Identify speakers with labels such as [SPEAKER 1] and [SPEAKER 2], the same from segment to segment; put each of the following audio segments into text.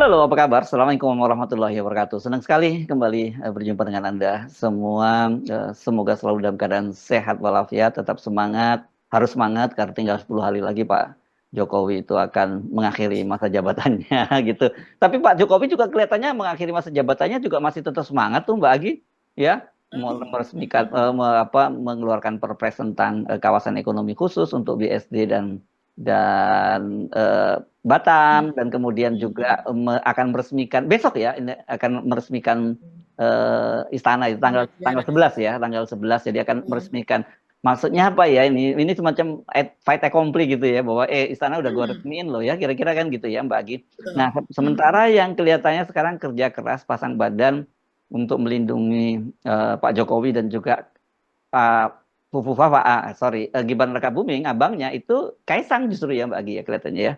[SPEAKER 1] Halo, apa kabar? Assalamualaikum warahmatullahi wabarakatuh. Senang sekali kembali berjumpa dengan Anda semua. Semoga selalu dalam keadaan sehat walafiat, tetap semangat. Harus semangat karena tinggal 10 hari lagi Pak Jokowi itu akan mengakhiri masa jabatannya gitu. Tapi Pak Jokowi juga kelihatannya mengakhiri masa jabatannya juga masih tetap semangat tuh Mbak Agi, ya. Mau meresmikan mengeluarkan perpres tentang kawasan ekonomi khusus untuk BSD dan Batam, dan kemudian juga akan meresmikan besok ya, ini akan meresmikan istana itu tanggal
[SPEAKER 2] Istana
[SPEAKER 1] tanggal
[SPEAKER 2] Negara.
[SPEAKER 1] 11 ya, tanggal 11 jadi akan
[SPEAKER 2] Ya.
[SPEAKER 1] meresmikan. Maksudnya apa ya, ini semacam fight accompli gitu ya, bahwa istana udah gue
[SPEAKER 2] Hmm,
[SPEAKER 1] resmiin loh ya, kira-kira kan gitu ya Mbak Agi.
[SPEAKER 2] betul.
[SPEAKER 1] Nah, sementara yang kelihatannya sekarang kerja keras pasang badan untuk melindungi Pak Jokowi dan juga Pak Fufufa, sorry, Gibran Rakabuming, abangnya itu Kaisang justru ya Mbak Agi ya kelihatannya ya.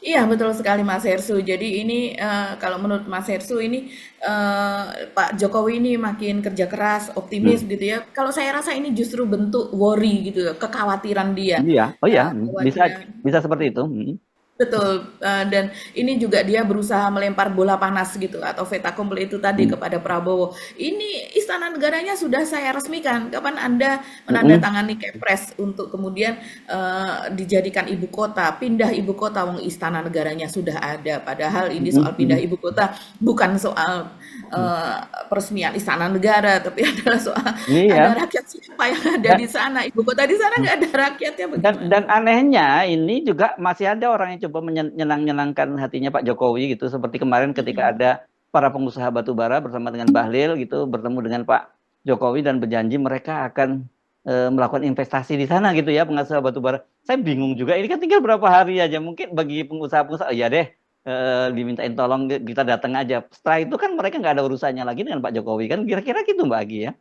[SPEAKER 2] Iya, betul sekali Mas Hersu. Jadi ini kalau menurut Mas Hersu ini Pak Jokowi ini makin kerja keras, optimis
[SPEAKER 1] Hmm.
[SPEAKER 2] gitu ya. Kalau saya rasa ini justru bentuk worry gitu ya, kekhawatiran dia
[SPEAKER 1] Iya, oh ya,
[SPEAKER 2] bahwa
[SPEAKER 1] bisa
[SPEAKER 2] dia
[SPEAKER 1] bisa seperti itu.
[SPEAKER 2] betul, dan ini juga dia berusaha melempar bola panas gitu atau fait accompli itu tadi
[SPEAKER 1] Hmm.
[SPEAKER 2] kepada Prabowo. Ini istana negaranya sudah saya resmikan. Kapan Anda
[SPEAKER 1] Hmm.
[SPEAKER 2] menandatangani Kepres untuk kemudian dijadikan ibu kota, pindah ibu kota, wong istana negaranya sudah ada. Padahal ini
[SPEAKER 1] Hmm.
[SPEAKER 2] soal pindah
[SPEAKER 1] Hmm.
[SPEAKER 2] ibu kota bukan soal
[SPEAKER 1] Hmm.
[SPEAKER 2] peresmian istana negara, tapi adalah soal ada
[SPEAKER 1] Iya,
[SPEAKER 2] rakyat siapa yang ada di
[SPEAKER 1] dan
[SPEAKER 2] sana. Ibu kota di sana nggak ada rakyatnya
[SPEAKER 1] dan
[SPEAKER 2] bagaimana?
[SPEAKER 1] anehnya ini juga masih ada orang yang coba menyenang-nyenangkan hatinya Pak Jokowi gitu, seperti kemarin ketika ada para pengusaha batu bara bersama dengan Bahlil gitu bertemu dengan Pak Jokowi dan berjanji mereka akan melakukan investasi di sana gitu ya, pengusaha batu bara. Saya bingung juga, ini kan tinggal berapa hari aja, mungkin bagi pengusaha-pengusaha ya deh, dimintain tolong kita datang aja. Setelah itu kan mereka nggak ada urusannya lagi dengan Pak Jokowi kan, kira-kira gitu Mbak Agi ya.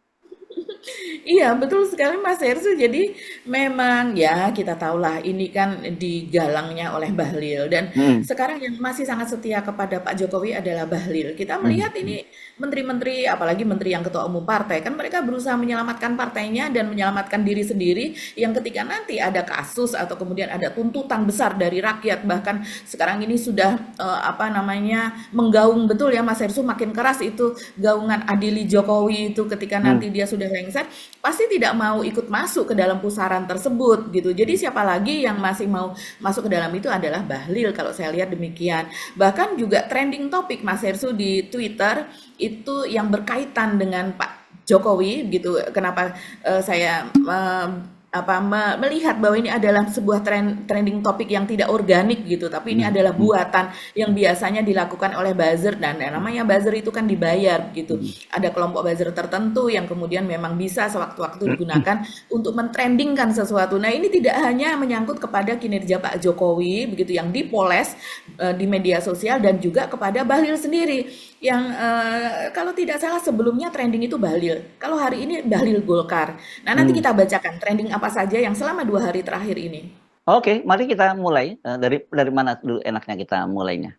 [SPEAKER 2] Iya, betul sekali Mas Hersu. Jadi memang ya kita tahulah ini kan digalangnya oleh Bahlil dan
[SPEAKER 1] Hmm.
[SPEAKER 2] sekarang yang masih sangat setia kepada Pak Jokowi adalah Bahlil. Kita melihat
[SPEAKER 1] Hmm.
[SPEAKER 2] ini menteri-menteri, apalagi menteri yang ketua umum partai, kan mereka berusaha menyelamatkan partainya dan menyelamatkan diri sendiri yang ketika nanti ada kasus atau kemudian ada tuntutan besar dari rakyat, bahkan sekarang ini sudah apa namanya menggaung betul ya Mas Hersu, makin keras itu gaungan Adili Jokowi itu ketika
[SPEAKER 1] Hmm.
[SPEAKER 2] nanti dia sudah lengser pasti tidak mau ikut masuk ke dalam pusaran tersebut gitu. Jadi siapa lagi yang masih mau masuk ke dalam itu adalah Bahlil kalau saya lihat demikian. Bahkan juga trending topik Mas Hersu di Twitter itu yang berkaitan dengan Pak Jokowi gitu. Kenapa saya melihat bahwa ini adalah sebuah trending topik yang tidak organik gitu, tapi ini
[SPEAKER 1] Hmm.
[SPEAKER 2] adalah
[SPEAKER 1] Hmm.
[SPEAKER 2] buatan yang biasanya dilakukan oleh buzzer dan yang namanya buzzer itu kan dibayar gitu.
[SPEAKER 1] Hmm.
[SPEAKER 2] Ada kelompok buzzer tertentu yang kemudian memang bisa sewaktu-waktu
[SPEAKER 1] Hmm.
[SPEAKER 2] digunakan untuk mentrendingkan sesuatu. Nah, ini tidak hanya menyangkut kepada kinerja Pak Jokowi begitu yang dipoles di media sosial dan juga kepada Bahlil sendiri yang kalau tidak salah sebelumnya trending itu Bahlil. Kalau hari ini Bahlil Golkar. Nah, nanti
[SPEAKER 1] Hmm.
[SPEAKER 2] kita bacakan trending apa saja yang selama 2 hari terakhir ini.
[SPEAKER 1] Oke, mari kita mulai. Dari mana dulu enaknya kita mulainya?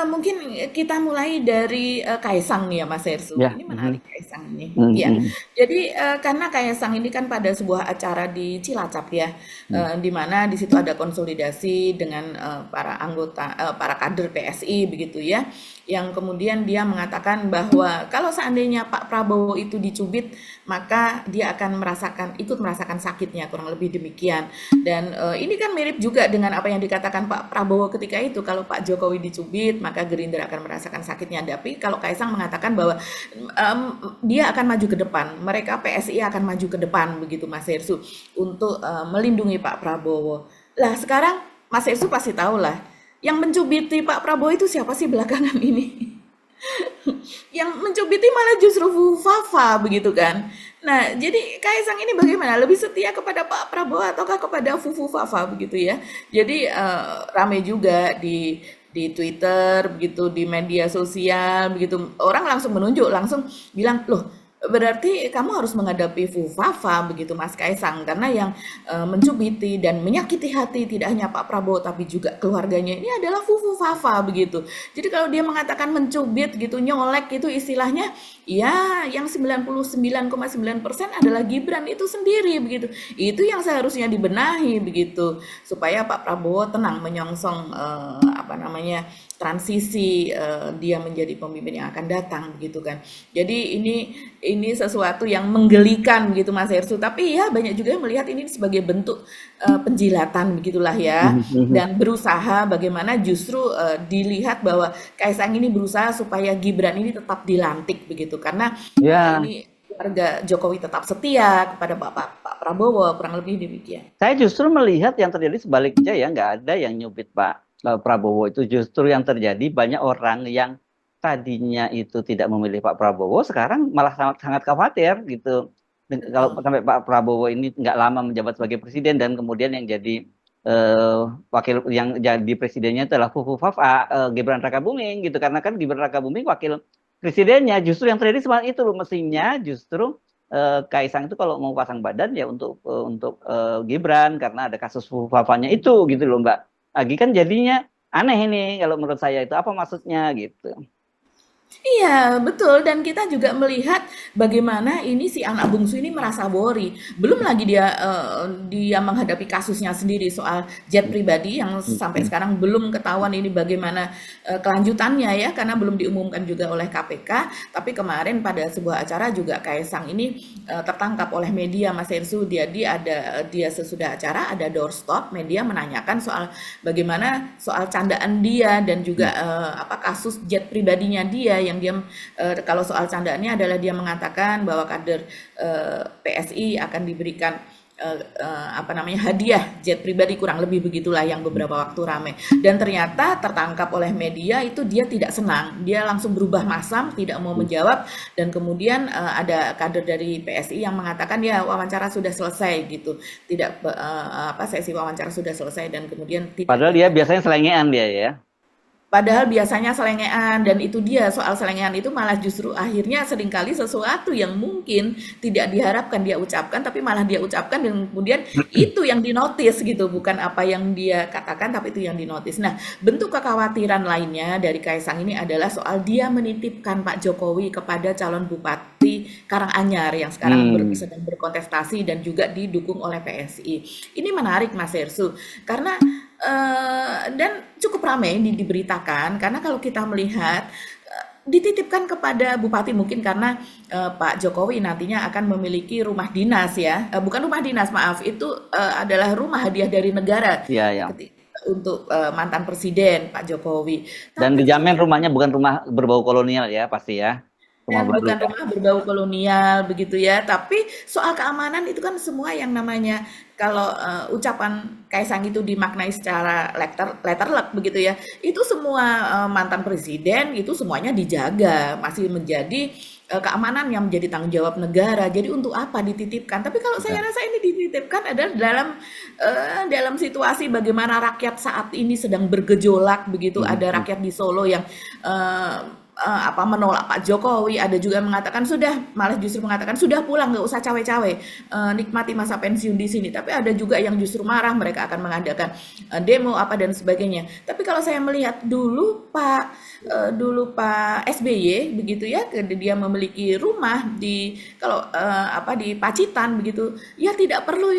[SPEAKER 2] Mungkin kita mulai dari, Kaisang nih ya Mas Hersu,
[SPEAKER 1] Ya.
[SPEAKER 2] ini
[SPEAKER 1] Mhm.
[SPEAKER 2] menarik Kaisang ini, ya.
[SPEAKER 1] Mhm.
[SPEAKER 2] Jadi, karena Kaisang ini kan pada sebuah acara di Cilacap ya,
[SPEAKER 1] Mhm.
[SPEAKER 2] di mana di situ ada konsolidasi dengan, para anggota para kader PSI begitu ya, yang kemudian dia mengatakan bahwa kalau seandainya Pak Prabowo itu dicubit, maka dia akan ikut merasakan sakitnya, kurang lebih demikian. Dan, ini kan mirip juga dengan apa yang dikatakan Pak Prabowo ketika itu, kalau Pak Jokowi dicubit maka Gerindra akan merasakan sakitnya. Tapi kalau Kaisang mengatakan bahwa dia akan maju ke depan, mereka PSI akan maju ke depan begitu Mas Hersu untuk melindungi Pak Prabowo. Lah sekarang Mas Hersu pasti tahu lah, yang mencubiti Pak Prabowo itu siapa sih belakangan ini? Yang mencubiti malah justru Fafa begitu kan. Nah, jadi Kaisang ini bagaimana? Lebih setia kepada Pak Prabowo ataukah kepada Fufu Fafa begitu ya? Jadi rame juga di Twitter begitu, di media sosial begitu. Orang langsung menunjuk, langsung bilang, "Loh, berarti kamu harus menghadapi Fufafa begitu Mas Kaisang karena yang mencubiti dan menyakiti hati tidak hanya Pak Prabowo tapi juga keluarganya ini adalah Fufafa begitu. Jadi kalau dia mengatakan mencubit gitu, nyolek itu istilahnya Ya, yang 99,9% adalah Gibran itu sendiri begitu. Itu yang seharusnya dibenahi begitu supaya Pak Prabowo tenang menyongsong apa namanya transisi dia menjadi pemimpin yang akan datang begitu kan. Jadi ini sesuatu yang menggelikan begitu Mas Hersu. Tapi ya banyak juga yang melihat ini sebagai bentuk penjilatan begitulah ya dan berusaha bagaimana justru dilihat bahwa Kaisang ini berusaha supaya Gibran ini tetap dilantik begitu karena
[SPEAKER 1] Ya,
[SPEAKER 2] ini keluarga Jokowi tetap setia kepada Pak Prabowo kurang lebih demikian.
[SPEAKER 1] saya justru melihat yang terjadi sebaliknya ya, nggak ada yang nyubit Pak Prabowo. Itu justru yang terjadi, banyak orang yang tadinya itu tidak memilih Pak Prabowo, sekarang malah sangat sangat khawatir gitu. Kalau
[SPEAKER 2] Betul.
[SPEAKER 1] sampai Pak Prabowo ini nggak lama menjabat sebagai presiden dan kemudian yang jadi wakil yang jadi presidennya adalah Fufu Fafa, Gibran Rakabuming gitu, karena kan Gibran Rakabuming wakil presidennya. Justru yang terjadi seperti itu loh, mestinya justru Kaisang itu kalau mau pasang badan ya untuk Gibran, karena ada kasus Fafanya itu gitu loh Mbak Agi. Kan jadinya aneh ini kalau menurut saya, itu apa maksudnya gitu.
[SPEAKER 2] Iya, betul. Dan kita juga melihat bagaimana ini si anak bungsu ini merasa worry. Belum lagi dia menghadapi kasusnya sendiri soal jet pribadi yang sampai sekarang belum ketahuan ini bagaimana kelanjutannya ya, karena belum diumumkan juga oleh KPK. Tapi kemarin pada sebuah acara juga Kaisang ini tertangkap oleh media, Mas Hersu. Dia sesudah acara ada doorstop, media menanyakan soal bagaimana soal candaan dia dan juga apa kasus jet pribadinya dia yang dia kalau soal candaannya adalah dia mengatakan bahwa kader PSI akan diberikan apa namanya hadiah jet pribadi kurang lebih begitulah yang beberapa waktu rame dan ternyata tertangkap oleh media itu dia tidak senang, dia langsung berubah masam tidak mau menjawab dan kemudian ada kader dari PSI yang mengatakan ya wawancara sudah selesai gitu, tidak apa sesi wawancara sudah selesai dan kemudian tidak
[SPEAKER 1] Padahal dia
[SPEAKER 2] dilanjutkan.
[SPEAKER 1] biasanya selengean dia ya.
[SPEAKER 2] Padahal biasanya selengean dan itu dia soal selengean itu malah justru akhirnya seringkali sesuatu yang mungkin tidak diharapkan dia ucapkan tapi malah dia ucapkan dan kemudian itu yang dinotis gitu bukan apa yang dia katakan tapi itu yang dinotis. Nah, bentuk kekhawatiran lainnya dari Kaisang ini adalah soal dia menitipkan Pak Jokowi kepada calon bupati Karanganyar yang sekarang
[SPEAKER 1] Hmm.
[SPEAKER 2] sedang berkontestasi dan juga didukung oleh PSI. Ini menarik Mas Hersu karena dan cukup ramai diberitakan karena kalau kita melihat dititipkan kepada bupati mungkin karena Pak Jokowi nantinya akan memiliki rumah dinas ya, bukan rumah dinas maaf itu adalah rumah hadiah dari negara
[SPEAKER 1] Iya, ya.
[SPEAKER 2] untuk mantan presiden Pak Jokowi.
[SPEAKER 1] Dan
[SPEAKER 2] Tapi
[SPEAKER 1] dijamin
[SPEAKER 2] kemudian
[SPEAKER 1] rumahnya bukan rumah berbau kolonial ya, pasti ya. Rumah
[SPEAKER 2] dan
[SPEAKER 1] baru
[SPEAKER 2] bukan
[SPEAKER 1] ya.
[SPEAKER 2] rumah berbau kolonial begitu ya, tapi soal keamanan itu kan semua yang namanya kalau ucapan Kaisang itu dimaknai secara letterlek begitu ya, itu semua mantan presiden itu semuanya dijaga, masih menjadi keamanan yang menjadi tanggung jawab negara. Jadi untuk apa dititipkan? Tapi kalau saya
[SPEAKER 1] Ya.
[SPEAKER 2] rasa ini dititipkan adalah dalam situasi bagaimana rakyat saat ini sedang bergejolak begitu, ada rakyat di Solo yang eh, apa menolak Pak Jokowi, ada juga yang mengatakan sudah malah justru mengatakan sudah pulang nggak usah cawe-cawe, nikmati masa pensiun di sini. Tapi ada juga yang justru marah mereka akan mengadakan demo apa dan sebagainya. Tapi kalau saya melihat dulu Pak SBY begitu ya, dia memiliki rumah di kalau apa di Pacitan begitu, ya tidak perlu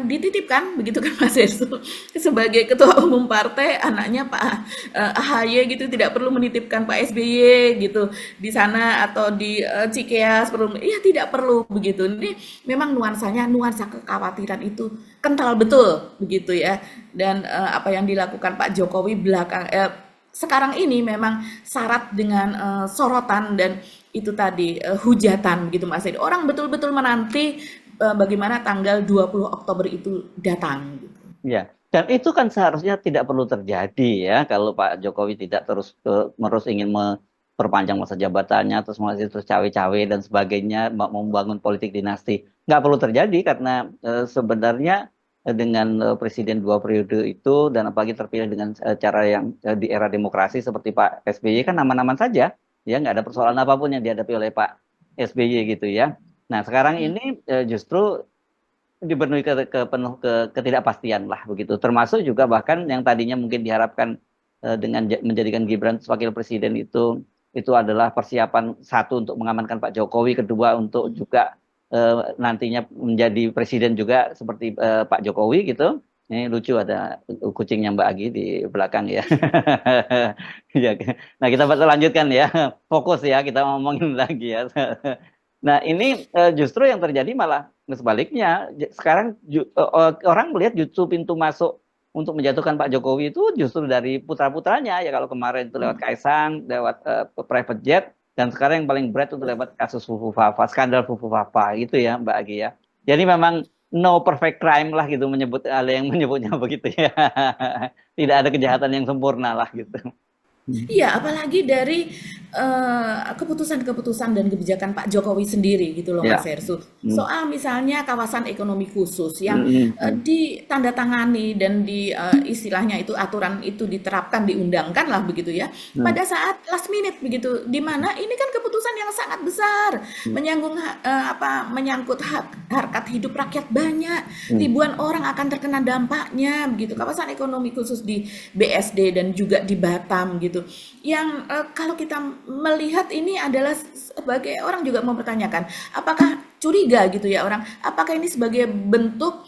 [SPEAKER 2] dititipkan begitu kan Mas Hestu sebagai ketua umum partai anaknya Pak AHY gitu tidak perlu menitipkan Pak SBY gitu di sana atau di Cikeas perlu ya tidak perlu begitu. Ini memang nuansa kekhawatiran itu kental betul begitu ya. Dan apa yang dilakukan Pak Jokowi sekarang ini memang syarat dengan sorotan dan itu tadi hujatan begitu Mas Edi. Orang betul-betul menanti bagaimana tanggal 20 Oktober itu datang gitu.
[SPEAKER 1] Ya, dan itu kan seharusnya tidak perlu terjadi ya, kalau Pak Jokowi tidak terus terus ingin memperpanjang masa jabatannya, terus masih terus cawe-cawe dan sebagainya, mau membangun politik dinasti. Nggak perlu terjadi karena sebenarnya dengan presiden 2 periode itu dan apalagi terpilih dengan cara yang di era demokrasi seperti Pak SBY kan aman-aman saja, ya nggak ada persoalan apapun yang dihadapi oleh Pak SBY gitu ya. Nah sekarang ini justru dipenuhi penuh ketidakpastian lah begitu. Termasuk juga bahkan yang tadinya mungkin diharapkan dengan menjadikan Gibran sebagai presiden itu itu adalah persiapan satu untuk mengamankan Pak Jokowi, kedua untuk juga nantinya menjadi presiden juga seperti Pak Jokowi gitu. Ini lucu ada kucingnya Mbak Agi di belakang ya. Ya, nah kita bakal lanjutkan ya, fokus ya kita ngomongin lagi ya. Nah ini justru yang terjadi malah sebaliknya. Sekarang orang melihat justru pintu masuk untuk menjatuhkan Pak Jokowi itu justru dari putra-putranya ya, kalau kemarin itu lewat Kaisang, lewat private jet, dan sekarang yang paling berat itu lewat kasus Fufu Fafa, skandal Fufu Fafa gitu ya Mbak Agi ya. Jadi memang no perfect crime lah gitu, menyebut ada yang menyebutnya begitu ya. Tidak ada kejahatan yang sempurna lah gitu.
[SPEAKER 2] Iya, apalagi dari keputusan-keputusan dan kebijakan Pak Jokowi sendiri gitu loh Mas
[SPEAKER 1] Ya.
[SPEAKER 2] Hersu.
[SPEAKER 1] Hmm.
[SPEAKER 2] Soal misalnya kawasan ekonomi khusus yang
[SPEAKER 1] Hmm.
[SPEAKER 2] ditandatangani dan istilahnya itu aturan itu diterapkan, diundangkan lah begitu ya.
[SPEAKER 1] Hmm.
[SPEAKER 2] Pada saat last minute begitu, di mana ini kan keputusan yang sangat besar,
[SPEAKER 1] Hmm.
[SPEAKER 2] menyangkut harkat hidup rakyat banyak,
[SPEAKER 1] Hmm.
[SPEAKER 2] ribuan orang akan terkena dampaknya begitu. Kawasan ekonomi khusus di BSD dan juga di Batam gitu. Yang kalau kita melihat ini adalah sebagai orang juga mempertanyakan, apakah curiga gitu ya orang, apakah ini sebagai bentuk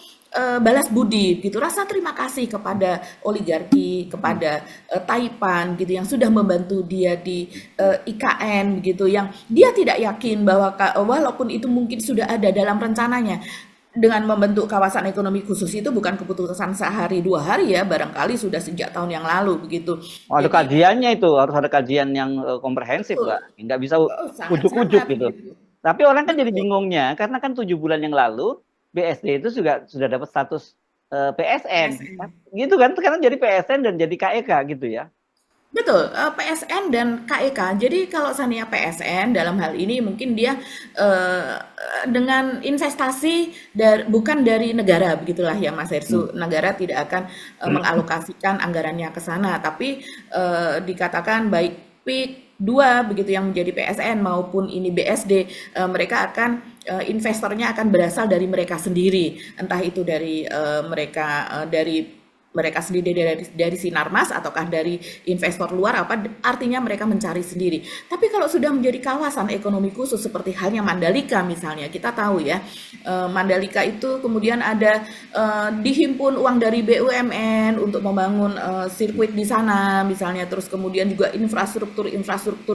[SPEAKER 2] balas budi gitu, rasa terima kasih kepada oligarki, kepada Taipan gitu yang sudah membantu dia di IKN gitu, yang dia tidak yakin bahwa walaupun itu mungkin sudah ada dalam rencananya, dengan membentuk kawasan ekonomi khusus itu bukan keputusan sehari dua hari ya, barangkali sudah sejak tahun yang lalu begitu.
[SPEAKER 1] Oh, ada
[SPEAKER 2] Jadi
[SPEAKER 1] kajiannya itu, harus ada kajian yang komprehensif,
[SPEAKER 2] betul,
[SPEAKER 1] Mbak. Nggak bisa
[SPEAKER 2] oh,
[SPEAKER 1] ujuk-ujuk
[SPEAKER 2] sangat-sangat
[SPEAKER 1] gitu.
[SPEAKER 2] begitu.
[SPEAKER 1] Tapi orang kan jadi
[SPEAKER 2] Betul.
[SPEAKER 1] bingungnya, karena kan 7 bulan yang lalu BSD itu juga sudah dapat status PSN,
[SPEAKER 2] PSN.
[SPEAKER 1] gitu kan? Sekarang jadi PSN dan jadi KEK gitu ya.
[SPEAKER 2] Betul, PSN dan KEK. Jadi kalau seandainya PSN dalam hal ini mungkin dia dengan investasi bukan dari negara begitulah ya Mas
[SPEAKER 1] Hmm.
[SPEAKER 2] Hersu. Negara tidak akan mengalokasikan anggarannya ke sana, tapi dikatakan baik PIK 2 begitu yang menjadi PSN maupun ini BSD, mereka akan investornya akan berasal dari mereka sendiri, entah itu dari dari mereka sendiri dari Sinarmas ataukah dari investor luar, apa artinya mereka mencari sendiri. Tapi kalau sudah menjadi kawasan ekonomi khusus seperti halnya Mandalika misalnya, kita tahu ya, Mandalika itu kemudian ada dihimpun uang dari BUMN untuk membangun sirkuit di sana misalnya, terus kemudian juga infrastruktur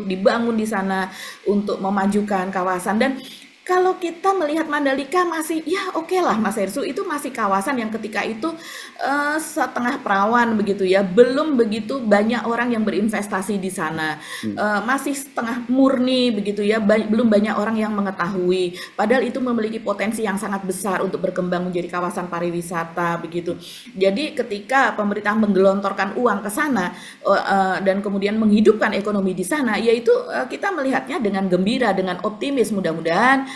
[SPEAKER 2] dibangun di sana untuk memajukan kawasan. Dan kalau kita melihat Mandalika masih ya oke lah Mas Hersu, itu masih kawasan yang ketika itu setengah perawan begitu ya, belum begitu banyak orang yang berinvestasi di sana,
[SPEAKER 1] Hmm.
[SPEAKER 2] masih setengah murni begitu ya, belum banyak orang yang mengetahui, padahal itu memiliki potensi yang sangat besar untuk berkembang menjadi kawasan pariwisata begitu. Jadi ketika pemerintah menggelontorkan uang ke sana dan kemudian menghidupkan ekonomi di sana, yaitu kita melihatnya dengan gembira, dengan optimis, mudah-mudahan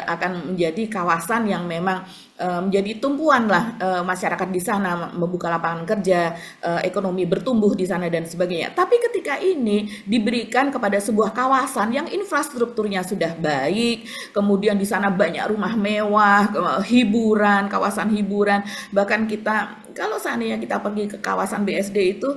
[SPEAKER 2] akan menjadi kawasan yang memang menjadi tumpuan lah masyarakat di sana, membuka lapangan kerja, ekonomi bertumbuh di sana dan sebagainya. Tapi ketika ini diberikan kepada sebuah kawasan yang infrastrukturnya sudah baik, kemudian di sana banyak rumah mewah, hiburan, kawasan hiburan, bahkan kita kalau seandainya kita pergi ke kawasan BSD itu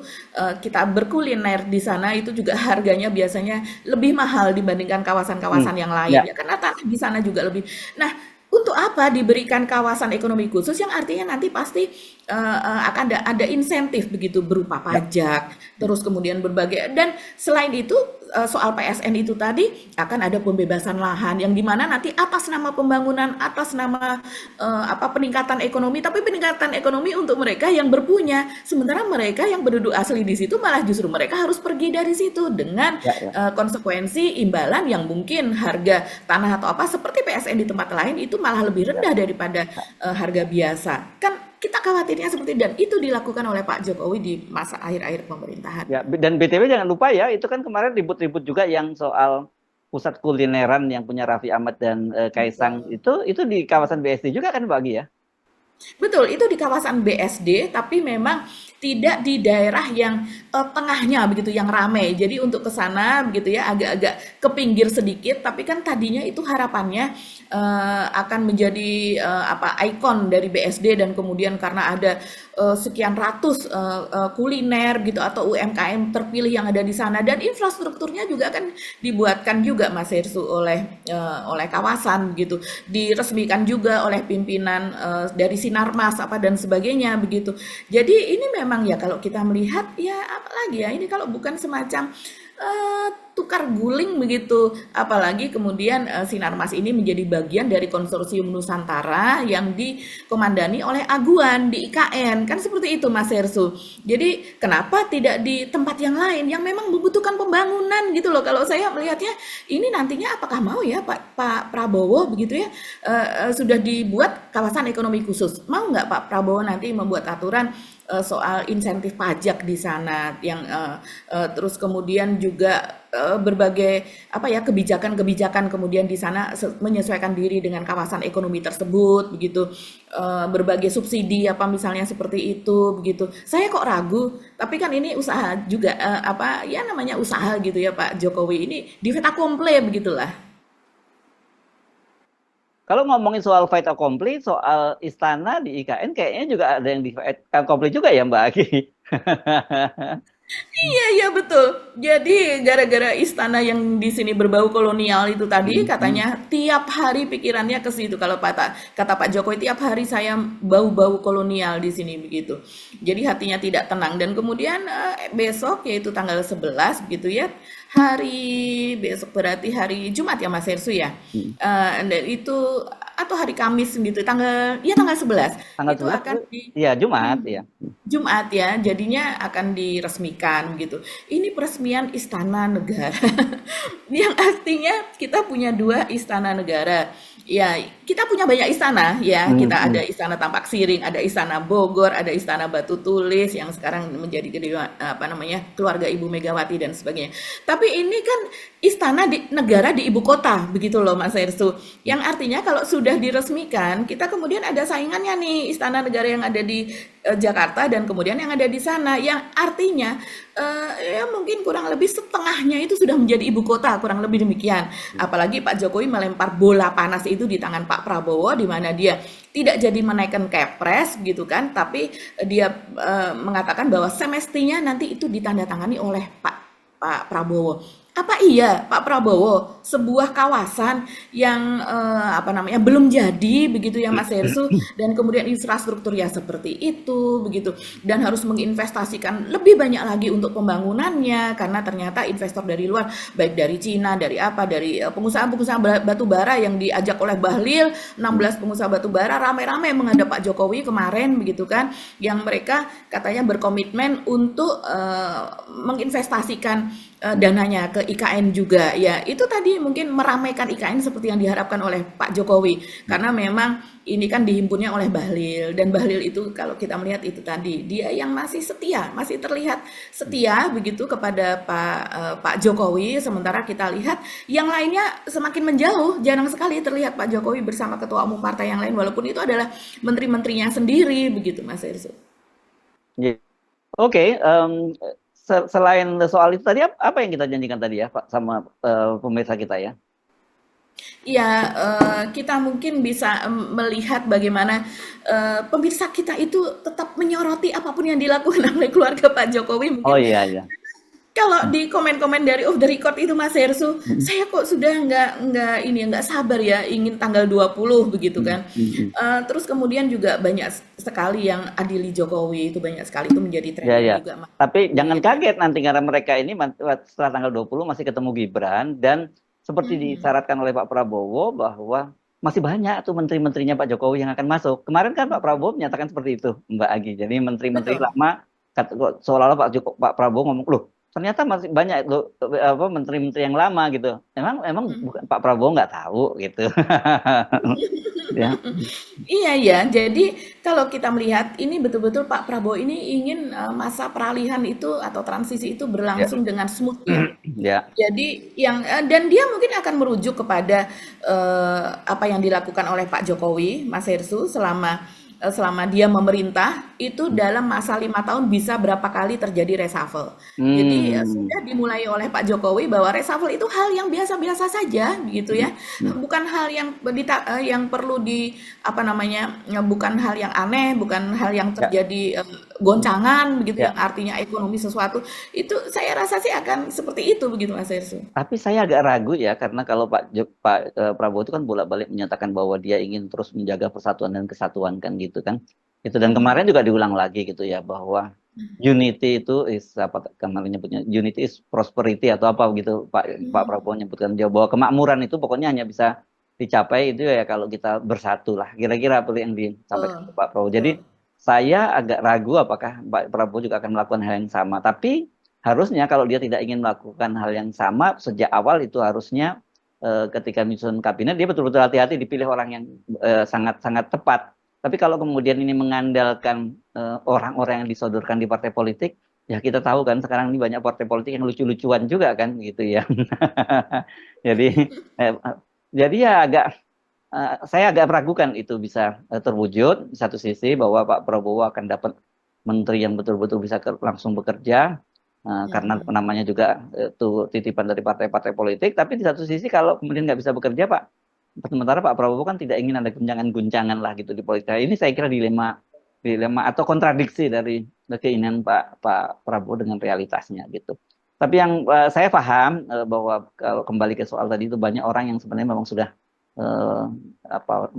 [SPEAKER 2] kita berkuliner di sana itu juga harganya biasanya lebih mahal dibandingkan kawasan-kawasan yang lain
[SPEAKER 1] Ya.
[SPEAKER 2] ya, karena tanah di sana juga lebih. Nah, untuk apa diberikan kawasan ekonomi khusus yang artinya nanti pasti akan ada insentif begitu berupa
[SPEAKER 1] Ya.
[SPEAKER 2] pajak, terus kemudian berbagai, dan selain itu soal PSN itu tadi akan ada pembebasan lahan yang dimana nanti atas nama pembangunan, atas nama peningkatan ekonomi, tapi peningkatan ekonomi untuk mereka yang berpunya, sementara mereka yang berduduk asli di situ malah justru mereka harus pergi dari situ dengan
[SPEAKER 1] Ya. Ya.
[SPEAKER 2] konsekuensi imbalan yang mungkin harga tanah atau apa seperti PSN di tempat lain itu malah lebih rendah daripada harga biasa. Kan kita khawatirnya seperti itu, dan itu dilakukan oleh Pak Jokowi di masa akhir-akhir pemerintahan.
[SPEAKER 1] Ya, dan BTW jangan lupa ya, itu kan kemarin ribut-ribut juga yang soal pusat kulineran yang punya Raffi Ahmad dan Kaisang,
[SPEAKER 2] Betul.
[SPEAKER 1] itu di kawasan BSD juga kan Mbak Agi ya?
[SPEAKER 2] Betul, itu di kawasan BSD, tapi memang tidak di daerah yang tengahnya begitu, yang ramai. Jadi untuk ke sana begitu ya, agak-agak ke pinggir sedikit, tapi kan tadinya itu harapannya akan menjadi ikon dari BSD, dan kemudian karena ada sekian ratus kuliner gitu atau UMKM terpilih yang ada di sana, dan infrastrukturnya juga kan dibuatkan juga Mas Hersu oleh kawasan begitu, diresmikan juga oleh pimpinan dari Sinarmas apa dan sebagainya begitu. Jadi ini memang ya kalau kita melihat ya apalagi ya ini kalau bukan semacam tukar guling begitu, apalagi kemudian Sinarmas ini menjadi bagian dari konsorsium Nusantara yang dikomandani oleh Aguan di IKN, kan seperti itu Mas Hersu. Jadi kenapa tidak di tempat yang lain yang memang membutuhkan pembangunan gitu loh. Kalau saya melihatnya ini nantinya apakah mau ya Pak Prabowo begitu ya, sudah dibuat kawasan ekonomi khusus, mau nggak Pak Prabowo nanti membuat aturan soal insentif pajak di sana yang terus kemudian juga berbagai apa ya kebijakan-kebijakan kemudian di sana menyesuaikan diri dengan kawasan ekonomi tersebut begitu, berbagai subsidi apa misalnya seperti itu begitu. Saya kok ragu, tapi kan ini usaha juga apa ya namanya usaha gitu ya Pak Jokowi ini di fait accompli begitulah.
[SPEAKER 1] Kalau ngomongin soal fait accompli, soal istana di IKN kayaknya juga ada yang di fait accompli juga ya Mbak Aki.
[SPEAKER 2] Iya iya betul. Jadi gara-gara istana yang di sini berbau kolonial itu tadi katanya tiap hari pikirannya ke situ. Kalau kata Pak Jokowi tiap hari saya bau-bau kolonial di sini begitu. Jadi hatinya tidak tenang dan kemudian besok yaitu tanggal 11 gitu ya. Hari besok berarti hari Jumat ya Mas Hersu ya. Dan itu atau hari Kamis gitu tanggal 11
[SPEAKER 1] Tanggal
[SPEAKER 2] itu
[SPEAKER 1] 11,
[SPEAKER 2] akan
[SPEAKER 1] iya Jumat ya.
[SPEAKER 2] Jumat ya, jadinya akan diresmikan gitu. Ini peresmian istana negara, yang artinya kita punya dua istana negara. Ya, kita punya banyak istana ya.
[SPEAKER 1] Hmm,
[SPEAKER 2] Kita ada
[SPEAKER 1] hmm.
[SPEAKER 2] istana Tampak Siring, ada istana Bogor, ada istana Batu Tulis yang sekarang menjadi apa namanya keluarga Ibu Megawati dan sebagainya. Tapi ini kan istana negara di ibu kota, begitu loh Mas Hersu. Yang artinya kalau sudah diresmikan, kita kemudian ada saingannya nih istana negara yang ada di Jakarta dan kemudian yang ada di sana, yang artinya ya mungkin kurang lebih setengahnya itu sudah menjadi ibu kota, kurang lebih demikian. Apalagi Pak Jokowi melempar bola panas itu di tangan Pak Prabowo, di mana dia tidak jadi menaikkan kepres gitu kan, tapi dia mengatakan bahwa semestinya nanti itu ditandatangani oleh Pak Prabowo. Apa iya Pak Prabowo sebuah kawasan yang apa namanya belum jadi begitu ya Mas Hersu, dan kemudian infrastruktur ya seperti itu begitu, dan harus menginvestasikan lebih banyak lagi untuk pembangunannya karena ternyata investor dari luar baik dari Cina dari apa dari pengusaha-pengusaha batu bara yang diajak oleh Bahlil, 16 pengusaha batu bara rame-rame menghadap Pak Jokowi kemarin begitu kan, yang mereka katanya berkomitmen untuk menginvestasikan dananya ke IKN juga ya. Itu tadi mungkin meramaikan IKN seperti yang diharapkan oleh Pak Jokowi, karena memang ini kan dihimpunnya oleh Bahlil, dan Bahlil itu kalau kita melihat itu tadi dia yang masih setia, masih terlihat setia begitu kepada Pak Jokowi, sementara kita lihat yang lainnya semakin menjauh, jarang sekali terlihat Pak Jokowi bersama ketua umum partai yang lain walaupun itu adalah menteri-menterinya sendiri begitu Mas Erso.
[SPEAKER 1] Ya. Oke, selain soal itu tadi apa yang kita janjikan tadi ya Pak sama pemirsa kita ya?
[SPEAKER 2] Ya, kita mungkin bisa melihat bagaimana pemirsa kita itu tetap menyoroti apapun yang dilakukan oleh keluarga Pak Jokowi.
[SPEAKER 1] Oh
[SPEAKER 2] Mungkin
[SPEAKER 1] iya iya.
[SPEAKER 2] kalau di komen-komen dari off the record itu Mas Hersu,
[SPEAKER 1] Mm,
[SPEAKER 2] saya kok sudah nggak sabar ya ingin tanggal 20 begitu
[SPEAKER 1] mm,
[SPEAKER 2] kan.
[SPEAKER 1] mm, mm.
[SPEAKER 2] Terus kemudian juga banyak sekali yang adili Jokowi, itu banyak sekali itu menjadi
[SPEAKER 1] Ya
[SPEAKER 2] trending
[SPEAKER 1] ya.
[SPEAKER 2] juga Mas.
[SPEAKER 1] Tapi jangan
[SPEAKER 2] Gitu.
[SPEAKER 1] kaget nanti karena mereka ini setelah tanggal 20 masih ketemu Gibran dan seperti
[SPEAKER 2] Mhm.
[SPEAKER 1] disyaratkan oleh Pak Prabowo bahwa masih banyak tuh menteri-menterinya Pak Jokowi yang akan masuk. Kemarin kan Pak Prabowo menyatakan seperti itu, Mbak Agi. Jadi menteri-menteri
[SPEAKER 2] Betul.
[SPEAKER 1] lama seolah-olah Pak Prabowo ngomong, "Loh, ternyata masih banyak loh apa menteri-menteri yang lama gitu." Emang bukan Pak Prabowo nggak tahu gitu. Ya.
[SPEAKER 2] Iya ya, jadi kalau kita melihat ini betul-betul Pak Prabowo ini ingin masa peralihan itu atau transisi itu
[SPEAKER 1] Ya.
[SPEAKER 2] berlangsung dengan smooth ya.
[SPEAKER 1] Ya.
[SPEAKER 2] Jadi yang dan dia mungkin akan merujuk kepada apa yang dilakukan oleh Pak Jokowi, Mas Hersu selama selama dia memerintah itu dalam masa 5 tahun bisa berapa kali terjadi reshuffle. Jadi
[SPEAKER 1] Hmm.
[SPEAKER 2] sudah dimulai oleh Pak Jokowi bahwa reshuffle itu hal yang biasa-biasa saja, begitu
[SPEAKER 1] Hmm.
[SPEAKER 2] ya,
[SPEAKER 1] Hmm.
[SPEAKER 2] bukan hal yang yang perlu di apa namanya, bukan hal yang aneh, bukan hal yang
[SPEAKER 1] Ya,
[SPEAKER 2] terjadi goncangan begitu
[SPEAKER 1] ya.
[SPEAKER 2] yang artinya ekonomi sesuatu. Itu saya rasa sih akan seperti itu begitu Mas Hersu.
[SPEAKER 1] Tapi saya agak ragu ya, karena kalau Prabowo itu kan bolak-balik menyatakan bahwa dia ingin terus menjaga persatuan dan kesatuan kan gitu kan. Itu dan kemarin juga diulang lagi gitu ya bahwa unity itu is apa kemarin nyebutnya unity is prosperity atau apa gitu Pak Prabowo nyebutkan dia bahwa kemakmuran itu pokoknya hanya bisa dicapai itu ya kalau kita bersatu lah. Kira-kira apa yang disampaikan
[SPEAKER 2] Betul,
[SPEAKER 1] Pak Prabowo.
[SPEAKER 2] betul.
[SPEAKER 1] Jadi saya agak ragu apakah Pak Prabowo juga akan melakukan hal yang sama. Tapi harusnya kalau dia tidak ingin melakukan hal yang sama sejak awal itu harusnya ketika menyusun kabinet dia betul-betul hati-hati dipilih orang yang sangat-sangat tepat. Tapi kalau kemudian ini mengandalkan orang-orang yang disodorkan di partai politik, ya kita tahu kan sekarang ini banyak partai politik yang lucu-lucuan juga kan gitu ya. Jadi eh, jadi ya saya agak meragukan itu bisa terwujud di satu sisi bahwa Pak Prabowo akan dapat menteri yang betul-betul bisa langsung bekerja karena
[SPEAKER 2] Mhm.
[SPEAKER 1] namanya juga itu titipan dari partai-partai politik. Tapi di satu sisi kalau kemudian nggak bisa bekerja, Pak, sementara Pak Prabowo kan tidak ingin ada guncangan-guncangan lah gitu di politik. Nah, ini saya kira dilema, dilema atau kontradiksi dari keinginan Pak Prabowo dengan realitasnya gitu. Tapi yang saya paham bahwa kalau kembali ke soal tadi itu banyak orang yang sebenarnya memang sudah eh, apa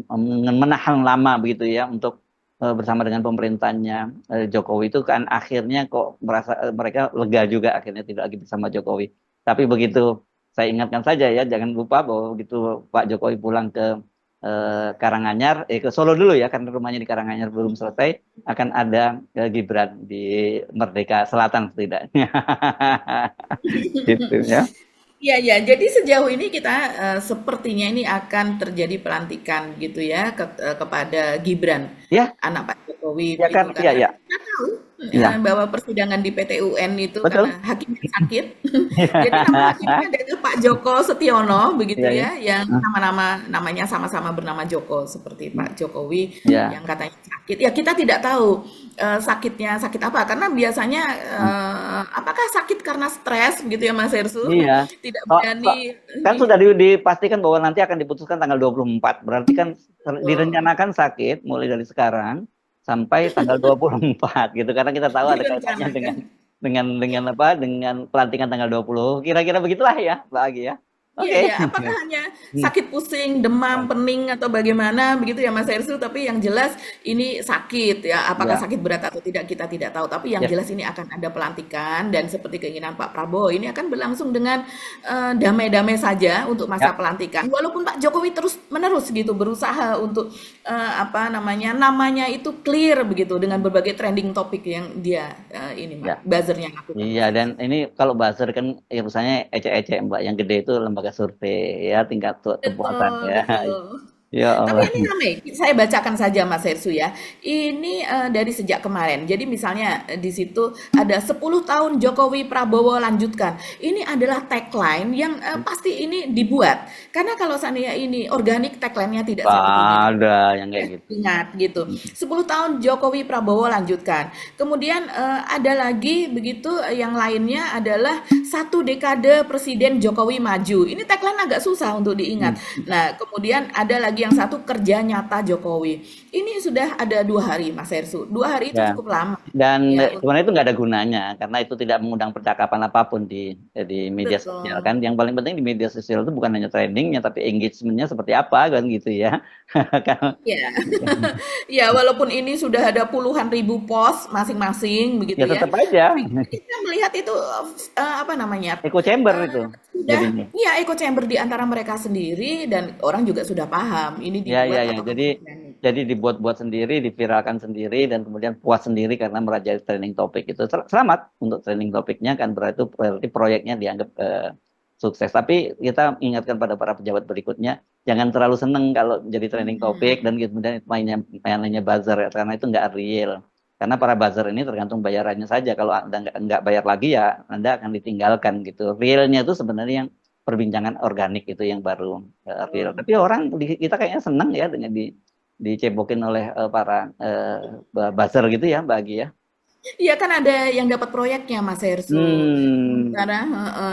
[SPEAKER 1] menahan lama begitu ya untuk bersama dengan pemerintahnya Jokowi itu kan akhirnya kok merasa mereka lega juga akhirnya tidak lagi bersama Jokowi. Tapi begitu saya ingatkan saja ya jangan lupa bahwa begitu Pak Jokowi pulang ke Karanganyar, ke Solo dulu ya karena rumahnya di Karanganyar belum selesai akan ada Gibran di Merdeka Selatan setidaknya. Gitu ya.
[SPEAKER 2] Iya, ya. Jadi sejauh ini kita sepertinya ini akan terjadi pelantikan gitu ya kepada Gibran,
[SPEAKER 1] Ya,
[SPEAKER 2] anak Pak Jokowi
[SPEAKER 1] ya kan,
[SPEAKER 2] begitu
[SPEAKER 1] iya
[SPEAKER 2] karena
[SPEAKER 1] ya.
[SPEAKER 2] kita tahu
[SPEAKER 1] Iya,
[SPEAKER 2] bahwa persidangan di PT UN itu karena
[SPEAKER 1] betul.
[SPEAKER 2] hakimnya sakit. Jadi nama hakimnya adalah Pak Joko Setiono begitu
[SPEAKER 1] Iya ya.
[SPEAKER 2] ya, yang
[SPEAKER 1] Ah,
[SPEAKER 2] namanya sama-sama bernama Joko seperti Pak Jokowi
[SPEAKER 1] ya.
[SPEAKER 2] yang katanya sakit. Ya kita tidak tahu sakitnya sakit apa karena biasanya apakah sakit karena stres begitu ya Mas Hersu?
[SPEAKER 1] Iya.
[SPEAKER 2] Tidak
[SPEAKER 1] Kok,
[SPEAKER 2] berani
[SPEAKER 1] kan
[SPEAKER 2] ini.
[SPEAKER 1] sudah dipastikan bahwa nanti akan diputuskan tanggal 24. Berarti kan
[SPEAKER 2] Betul.
[SPEAKER 1] direncanakan sakit mulai dari sekarang sampai tanggal 24 gitu. Karena kita tahu ada kaitannya
[SPEAKER 2] Direncanakan.
[SPEAKER 1] dengan apa? Dengan pelantikan tanggal 20. Kira-kira begitulah ya, Pak Agi ya.
[SPEAKER 2] Iya,
[SPEAKER 1] Oke.
[SPEAKER 2] ya. Apakah hanya sakit pusing, demam, pening atau bagaimana begitu ya Mas Hersu? Tapi yang jelas ini sakit ya. Apakah
[SPEAKER 1] Ya,
[SPEAKER 2] sakit berat atau tidak kita tidak tahu. Tapi yang
[SPEAKER 1] ya,
[SPEAKER 2] jelas ini akan ada pelantikan dan seperti keinginan Pak Prabowo ini akan berlangsung dengan damai-damai saja untuk masa
[SPEAKER 1] ya.
[SPEAKER 2] pelantikan. Walaupun Pak Jokowi terus menerus gitu berusaha untuk apa namanya namanya itu clear begitu dengan berbagai trending topik yang dia ini
[SPEAKER 1] Ya.
[SPEAKER 2] buzzernya lakukan
[SPEAKER 1] Iya,
[SPEAKER 2] Mas
[SPEAKER 1] dan
[SPEAKER 2] Hersu.
[SPEAKER 1] ini kalau buzzer kan ya misalnya ecek-ecek Mbak. Yang gede itu lembaga survei ya tingkat kepuasan
[SPEAKER 2] Betul,
[SPEAKER 1] ya.
[SPEAKER 2] betul.
[SPEAKER 1] Ya
[SPEAKER 2] Tapi
[SPEAKER 1] Allah.
[SPEAKER 2] ini ramai, saya bacakan saja Mas Hersu ya. Ini dari sejak kemarin. Jadi misalnya di situ ada 10 tahun Jokowi Prabowo lanjutkan. Ini adalah tagline yang pasti ini dibuat. Karena kalau seandainya ini organik tagline-nya tidak seperti ini.
[SPEAKER 1] Ada yang kayak gitu.
[SPEAKER 2] Ingat gitu. 10 tahun Jokowi Prabowo lanjutkan. Kemudian ada lagi begitu yang lainnya adalah satu dekade Presiden Jokowi maju. Ini tagline agak susah untuk diingat.
[SPEAKER 1] Hmm.
[SPEAKER 2] Nah, kemudian ada lagi yang satu kerja nyata Jokowi. Ini sudah ada 2 hari Mas Hersu. 2 hari itu
[SPEAKER 1] Ya.
[SPEAKER 2] cukup lama
[SPEAKER 1] Dan
[SPEAKER 2] ya.
[SPEAKER 1] sebenarnya itu nggak ada gunanya karena itu tidak mengundang percakapan apapun di media sosial
[SPEAKER 2] Betul.
[SPEAKER 1] kan. Yang paling penting di media sosial itu bukan hanya trendingnya tapi engagementnya seperti apa kan gitu ya. Kan-
[SPEAKER 2] Ya, ya walaupun ini sudah ada puluhan ribu pos masing-masing
[SPEAKER 1] Ya
[SPEAKER 2] begitu ya,
[SPEAKER 1] tetap aja
[SPEAKER 2] tapi kita melihat itu apa namanya
[SPEAKER 1] echo chamber
[SPEAKER 2] eh,
[SPEAKER 1] itu
[SPEAKER 2] sudah
[SPEAKER 1] jadinya.
[SPEAKER 2] ya echo chamber di antara mereka sendiri dan orang juga sudah paham ini
[SPEAKER 1] Ya ya
[SPEAKER 2] dibuat
[SPEAKER 1] ya.
[SPEAKER 2] ataukah
[SPEAKER 1] Jadi
[SPEAKER 2] organik.
[SPEAKER 1] jadi dibuat-buat sendiri, diviralkan sendiri dan kemudian puas sendiri karena merajai trending topik itu. Selamat untuk trending topiknya kan berarti proyeknya dianggap sukses. Tapi kita ingatkan pada para pejabat berikutnya jangan terlalu seneng kalau jadi trending topik dan
[SPEAKER 2] Hmm,
[SPEAKER 1] kemudian mainnya buzzer ya, karena itu nggak real. Karena para buzzer ini tergantung bayarannya saja. Kalau Anda nggak bayar lagi ya Anda akan ditinggalkan gitu. Realnya itu sebenarnya yang perbincangan organik itu yang baru real.
[SPEAKER 2] betul.
[SPEAKER 1] Tapi orang kita kayaknya senang ya dengan dicebokin oleh para buzzer gitu ya, Mbak Agi ya.
[SPEAKER 2] Iya kan ada yang dapat proyeknya Mas Hersu.
[SPEAKER 1] Hmm,
[SPEAKER 2] Karena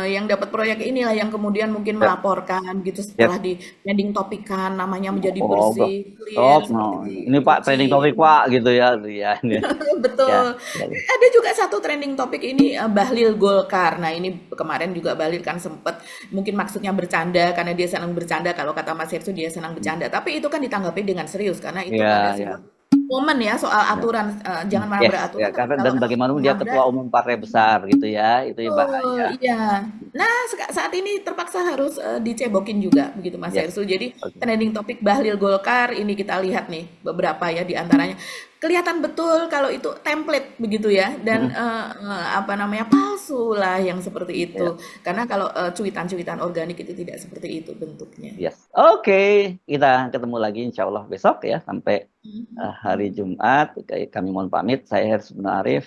[SPEAKER 2] yang dapat proyek inilah yang kemudian mungkin
[SPEAKER 1] ya,
[SPEAKER 2] melaporkan gitu setelah
[SPEAKER 1] yes.
[SPEAKER 2] di trending topikan namanya menjadi
[SPEAKER 1] Oh,
[SPEAKER 2] bersih, clear
[SPEAKER 1] top.
[SPEAKER 2] seperti
[SPEAKER 1] No. Ini Pak
[SPEAKER 2] dicuci.
[SPEAKER 1] trending topik Pak gitu ya. Ya, ya, ya,
[SPEAKER 2] Betul.
[SPEAKER 1] ya.
[SPEAKER 2] Ada juga satu trending topik ini Bahlil Golkar. Nah, ini kemarin juga Bahlil kan sempet mungkin maksudnya bercanda karena dia senang bercanda kalau kata Mas Hersu dia senang bercanda. Tapi itu kan ditanggapi dengan serius karena itu ada
[SPEAKER 1] Ya,
[SPEAKER 2] sebuah
[SPEAKER 1] ya.
[SPEAKER 2] momen ya soal
[SPEAKER 1] Ya.
[SPEAKER 2] aturan jangan marah
[SPEAKER 1] Yes, ya
[SPEAKER 2] beraturan tapi
[SPEAKER 1] karena
[SPEAKER 2] kalau
[SPEAKER 1] dan bagaimanapun dia ketua
[SPEAKER 2] melanggar.
[SPEAKER 1] umum partai besar gitu ya, itu yang
[SPEAKER 2] Oh,
[SPEAKER 1] bahaya.
[SPEAKER 2] iya. Nah, saat ini terpaksa harus dicebokin juga begitu Mas
[SPEAKER 1] Yes.
[SPEAKER 2] Hersu. Jadi
[SPEAKER 1] Oke.
[SPEAKER 2] trending topik Bahlil Golkar ini kita lihat nih beberapa ya di antaranya. Kelihatan betul kalau itu template begitu ya dan
[SPEAKER 1] Mm,
[SPEAKER 2] apa namanya palsu lah yang seperti
[SPEAKER 1] ya.
[SPEAKER 2] itu. Karena kalau cuitan-cuitan organik itu tidak seperti itu bentuknya.
[SPEAKER 1] Yes. Oke, kita ketemu lagi insya Allah besok ya sampai hari Jumat. Kami mohon pamit. Saya Hersum Arif.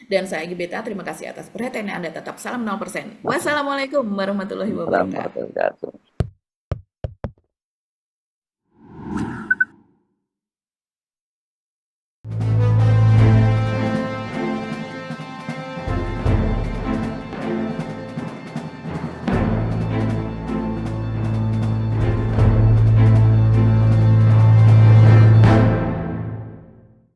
[SPEAKER 2] Dan saya Gibeta, terima kasih atas perhatiannya Anda tetap salam 0%. Wassalamualaikum warahmatullahi
[SPEAKER 1] Assalamualaikum
[SPEAKER 2] wabarakatuh.
[SPEAKER 1] warahmatullahi wabarakatuh.